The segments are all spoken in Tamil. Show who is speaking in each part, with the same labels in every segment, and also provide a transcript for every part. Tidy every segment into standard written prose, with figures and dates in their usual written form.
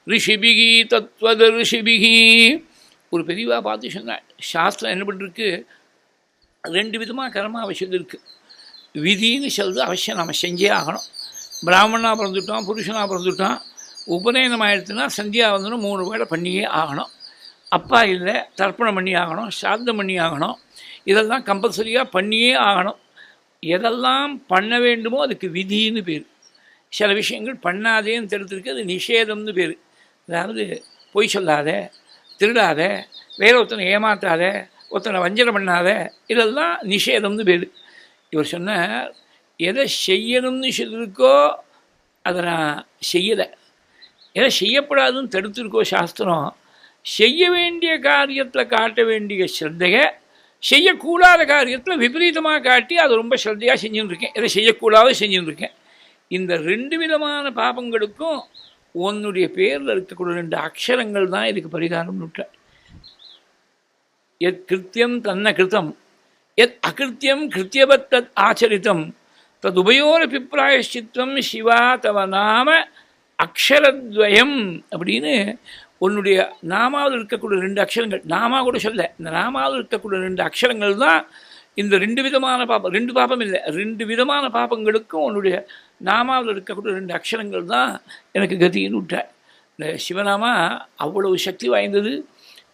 Speaker 1: ரிஷிபிகி தத்வத ரிஷிபிகி. ஒரு பெரியவா பார்த்து சொன்னாள், சாஸ்திரம் என்ன பண்ணிருக்கு, 2 விதமாக கர்மா அவசியம் இருக்குது. விதின்னு சொல்றது அவசியம் நம்ம செஞ்சே ஆகணும். பிராமணனாக பிறந்துட்டான், புருஷனாக பிறந்துட்டான், உபநயனம் ஆயிடுச்சுன்னா சந்தியா வந்து 3 வேளை பண்ணியே ஆகணும். அப்பா இல்லை, தர்ப்பணம் பண்ணி ஆகணும், சாத்தம் பண்ணி ஆகணும். இதெல்லாம் கம்பல்சரியாக பண்ணியே ஆகணும். எதெல்லாம் பண்ண வேண்டுமோ அதுக்கு விதின்னு பேர். சில விஷயங்கள் பண்ணாதேன்னு தெரிஞ்சிருக்கு, அது நிஷேதம்னு பேர். அதாவது பொய் சொல்லாத, திருடாத, வேற ஒருத்தனை ஏமாற்றாத, ஒருத்தனை வஞ்சனை பண்ணாத, இதெல்லாம் நிஷேதம்னு பேர். இவர் சொன்னார், எதை செய்யணும்னு சொல்லியிருக்கோ அதை நான் செய்யலை, எதை செய்யப்படாதுன்னு தடுத்துருக்கோ சாஸ்திரம், செய்ய வேண்டிய காரியத்தில் காட்ட வேண்டிய ஸ்ரத்தையை செய்யக்கூடாத காரியத்தில் விபரீதமாக காட்டி அதை ரொம்ப ஸ்ரத்தையாக செஞ்சுன்னு இருக்கேன், எதை செய்யக்கூடாத செஞ்சுன்னு இருக்கேன். இந்த 2 விதமான பாபங்களுக்கும் உன்னுடைய பேரில் இருக்கக்கூடிய 2 அக்ஷரங்கள் தான் இதுக்கு பரிகாரம்னு விட்டார். எத் கிருத்தியம் தன்ன கிருத்தம், எத் அகிருத்தியம் கிருத்தியவத் தத் ஆச்சரித்தம், தது உபயோரபி பிராயஷ்சித்வம் சிவா தவ நாம அக்ஷரத்வயம் அப்படின்னு உன்னுடைய நாமாவில் இருக்கக்கூடிய 2 அக்ஷரங்கள், நாமா கூட சொல்ல, இந்த நாமாவில் இருக்கக்கூடிய 2 அக்ஷரங்கள் தான் இந்த 2 விதமான பாப்பம். 2 பாப்பம் இல்லை, 2 விதமான பாப்பங்களுக்கும் உன்னுடைய நாமாவில் இருக்கக்கூடிய 2 அக்ஷரங்கள் தான் எனக்கு கதின்னு விட்டார். இந்த சிவநாமா அவ்வளவு சக்தி வாய்ந்தது.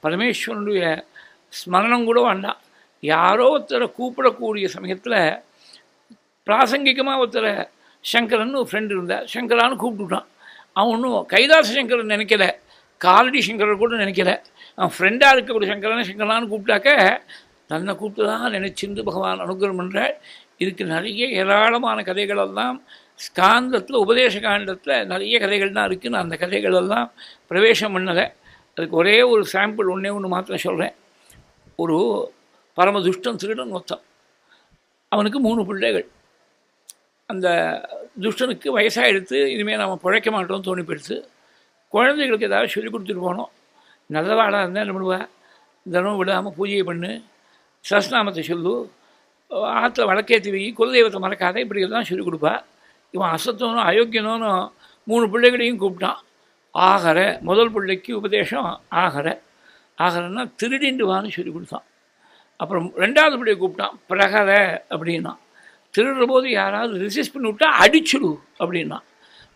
Speaker 1: பரமேஸ்வரனுடைய ஸ்மரணம் கூட வேண்டாம். யாரோ ஒருத்தரை கூப்பிடக்கூடிய சமயத்தில் பிராசங்கிகமாக ஒருத்தரை சங்கரன் ஒரு ஃப்ரெண்டு இருந்தார், சங்கரான்னு கூப்பிட்டுட்டான். அவன் ஒன்றும் கைலாச சங்கரன் நினைக்கல, காலடி சங்கரன் கூட நினைக்கல. அவன் ஃப்ரெண்டாக இருக்கக்கூடிய சங்கரான்னு கூப்பிட்டாக்க தன்னை கூப்பிட்டு தான் நினைச்சிருந்து பகவான் அனுகிரகம் பண்ணுறாள். இதுக்கு நிறைய ஏராளமான கதைகளெல்லாம் ஸ்காந்தத்தில், உபதேச காண்டத்தில் நிறைய கதைகள் தான் இருக்குது. நான் அந்த கதைகளெல்லாம் பிரவேசம் பண்ணலை. அதுக்கு ஒரே ஒரு சாம்பிள் ஒன்று மாத்திரம் சொல்கிறேன். ஒரு பரமதுஷ்டன் திருடன் ஒருத்தன், அவனுக்கு 3 பிள்ளைகள். அந்த துஷ்டனுக்கு வயசாக எடுத்து இனிமேல் நம்ம பிழைக்க மாட்டோம்னு தோணி போயிடுத்து. குழந்தைகளுக்கு ஏதாவது சொல்லிக் கொடுத்துட்டு போனோம். நல்லவாடாக இருந்தால் என்ன பண்ணுவா, தினம் விடாமல் பூஜையை பண்ணு, சஸ்நாமத்தை சொல்லு, ஆற்றுல வழக்கேற்றி வை, குலதெய்வத்தை மறக்காத, இப்படி எல்லாம் சொல்லிக் கொடுப்பா. இவன் அசத்தனும் அயோக்கியனும் 3 பிள்ளைகளையும் கூப்பிட்டான். ஆகற முதல் பிள்ளைக்கு உபதேசம் ஆகறன்னா திருடிண்டுவான்னு சொல்லி கொடுத்தான். அப்புறம் 2வது பிள்ளையை கூப்பிட்டான், பிரகர அப்படின்னா, திருடுற போது யாராவது ரிசிஸ்ட் பண்ணி விட்டா அடிச்சுடு அப்படின்னா.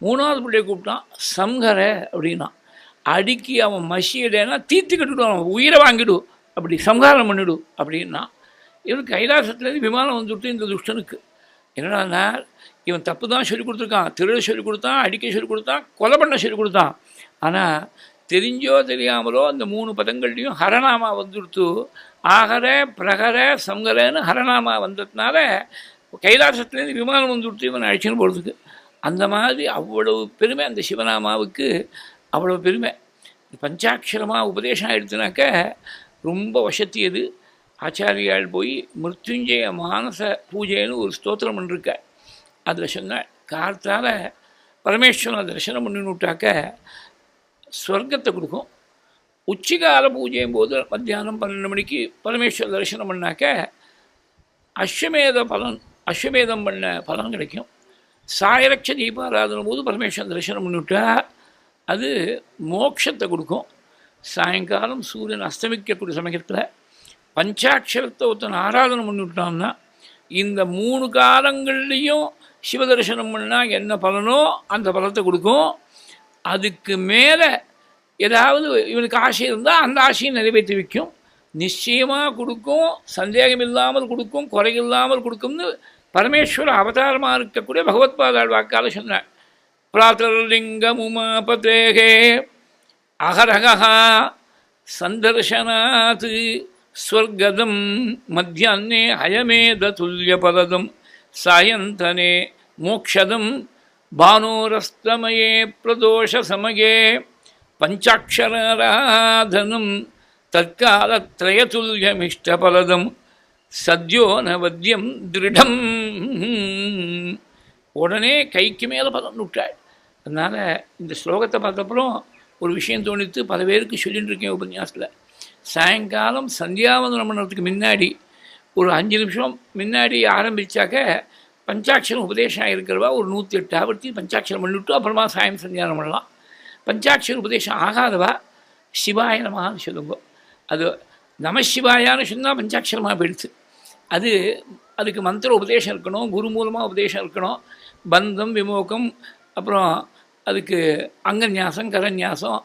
Speaker 1: 3வது பிள்ளையை கூப்பிட்டான், சம்ஹர அப்படின்னா, அடிக்கி அவன் மசியடைனா தீர்த்து கட்டுடும், அவன் உயிரை வாங்கிடு, அப்படி சம்ஹாரம் பண்ணிடு அப்படின்னா. இவனுக்கு கைலாசத்துலேருந்து விமானம் வந்துவிட்டு இந்த துஷ்டனுக்கு. என்னடான்னா, இவன் தப்பு தான் சொல்லிக் கொடுத்துருக்கான், திருட சொல்லிக் கொடுத்தான், அடிக்க சொல்லிக் கொடுத்தான், கொலை பண்ண சொல்லிக் கொடுத்தான். ஆனால் தெரிஞ்சோ தெரியாமலோ அந்த 3 பதங்கள்லையும் ஹரநாமா வந்துடுத்து. ஆகர பிரகர சங்கரன்னு ஹரநாமா வந்ததுனால கைலாசத்துலேருந்து விமானம் வந்துடுத்து இவன் அழிச்சுன்னு போகிறதுக்கு. அந்த மாதிரி அவ்வளவு பெருமை அந்த சிவநாமாவுக்கு, அவ்வளவு பெருமை. பஞ்சாட்சரமாக உபதேசம் ஆகிடுச்சுனாக்க ரொம்ப வசத்தியது. ஆச்சாரியால் போய் மிருத்யுஞ்சய மானச பூஜைன்னு ஒரு ஸ்தோத்திரம் பண்ணிருக்க. அதில் சொன்ன காலத்தால் பரமேஸ்வரன் தரிசனம் பண்ணி விட்டாக்க ஸ்வர்க்கத்தை கொடுக்கும். உச்சிகால பூஜையும் போது மத்தியானம் 12 மணிக்கு பரமேஸ்வர தரிசனம் பண்ணாக்க அஸ்வமேதம் பண்ண பலன் கிடைக்கும். சாயலட்ச தீபாராதனை போது பரமேஸ்வரன் தரிசனம் பண்ணிவிட்டா அது மோட்சத்தை கொடுக்கும். சாயங்காலம் சூரியன் அஸ்தமிக்கக்கூடிய சமயத்தில் பஞ்சாட்சரத்தை ஒருத்தன் ஆராதனை பண்ணிவிட்டான்னா இந்த 3 காலங்கள்லேயும் சிவதரிசனம் பண்ணால் என்ன பலனோ அந்த பலத்தை கொடுக்கும். அதுக்கு மேலே ஏதாவது இவனுக்கு ஆசை இருந்தால் அந்த ஆசையை நிறைவேற்றி வைக்கும். நிச்சயமாக கொடுக்கும், சந்தேகம் இல்லாமல் கொடுக்கும், குறையில்லாமல் கொடுக்கும்னு பரமேஸ்வர அவதாரமாக இருக்கக்கூடிய பகவத்பாதாள் வாக்கால சொன்னார். பிராத்தர்லிங்கம் உமாபதேகே அகரகா சந்தர்சனாத் ஸ்வர்கதம் மத்தியான்னே அயமேத துல்யபதம் சாயந்தனே மோக்ஷதம் பானோரஸ்தமயே பிரதோஷ சமயே பஞ்சாட்சராராதனம் தற்காலத்ரயதுல்யமிஷ்டபலதம் சத்யோ நவத்யம் திருடம். உடனே கைக்கு மேலே பலன் விட்டாள். அதனால் இந்த ஸ்லோகத்தை பார்த்தப்பறம் ஒரு விஷயம் தோணித்து பல பேருக்கு சொல்லிட்டு இருக்கேன் உபன்யாசத்தில். சாயங்காலம் சந்தியாவந்தனம் பண்ணுறதுக்கு முன்னாடி ஒரு 5 நிமிஷம் முன்னாடி ஆரம்பித்தாக்க பஞ்சாட்சரம் உபதேசம் இருக்கிறவா ஒரு 108 ஆவர்த்தி பஞ்சாட்சரம் பண்ணிவிட்டு அப்புறமா சாயம் சந்தியானம் பண்ணலாம். பஞ்சாட்சர உபதேசம் ஆகாதவா சிவாய நமஹான்னு சொல்லுங்க. அது நமசிவாயான்னு சொன்னால் பஞ்சாட்சரமாக போயிடுச்சு. அதுக்கு மந்திர உபதேசம் இருக்கணும், குரு மூலமாக உபதேசம் இருக்கணும், பந்தம் விமோகம், அப்புறம் அதுக்கு அங்கநியாசம் கரநியாசம்,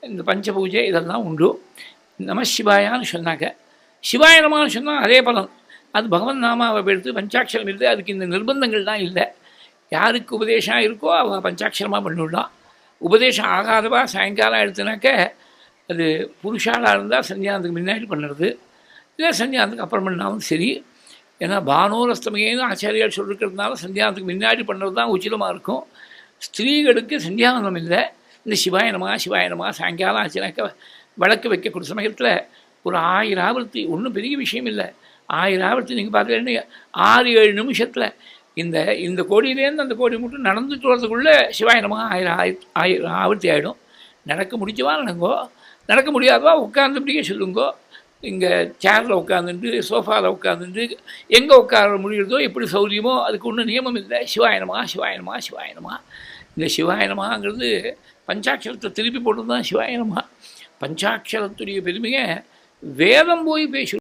Speaker 1: இந்த பஞ்சபூஜை இதெல்லாம் உண்டு. நமசிவாயான்னு சொன்னாக்க சிவாய நமஹான்னு சொன்னால் அதே பலன். அது பகவன் நாமாவை எடுத்து பஞ்சாட்சரம் இல்லை. அதுக்கு இந்த நிர்பந்தங்கள்லாம் இல்லை. யாருக்கு உபதேசம் இருக்கோ அவள் பஞ்சாட்சரமாக பண்ணிவிடலாம். உபதேசம் ஆகாதவா சாயங்காலம் எடுத்துனாக்க அது புருஷாலாக இருந்தால் சந்தியானத்துக்கு முன்னாடி பண்ணுறது, இல்லை சந்தியானத்துக்கு அப்புறம் பண்ணாலும் சரி. ஏன்னா பானோரஸ்தமையேன்னு ஆச்சாரியால் சொல்லிருக்கிறதுனால சந்தியானத்துக்கு முன்னாடி பண்ணுறது தான் உச்சிதமாக இருக்கும். ஸ்திரீகளுக்கு சந்தியாவந்தம் இல்லை. இந்த சிவாயனமாக சாயங்காலம் ஆச்சுனாக்க விளக்கு வைக்கக்கூடிய சமயத்தில் ஒரு 1000 ஆவர்த்தி, ஒன்றும் பெரிய விஷயம் இல்லை. 1000 ஆவர்த்தி நீங்கள் பார்க்குறேன்னு 6-7 நிமிஷத்தில் இந்த கோடியிலேருந்து அந்த கோடி மட்டும் நடந்துட்டு வரதுக்குள்ளே சிவாயனமாக 1000 ஆவர்த்தி ஆகிடும். நடக்க முடிச்சவா நடங்கோ, நடக்க முடியாதவா உட்கார்ந்துபடியே சொல்லுங்கோ. இங்கே சேரில் உட்காந்துட்டு சோஃபாவில் உட்காந்துட்டு எங்கே உட்கார முடியுறதோ எப்படி சௌரியமோ அதுக்கு ஒன்றும் நியமம் இல்லை. சிவாயனமா. இந்த சிவாயனமாங்கிறது பஞ்சாட்சரத்தை திருப்பி போட்டு தான் சிவாயனமா. பஞ்சாட்சரத்துடைய பெருமையை வேதம் போய் பேசி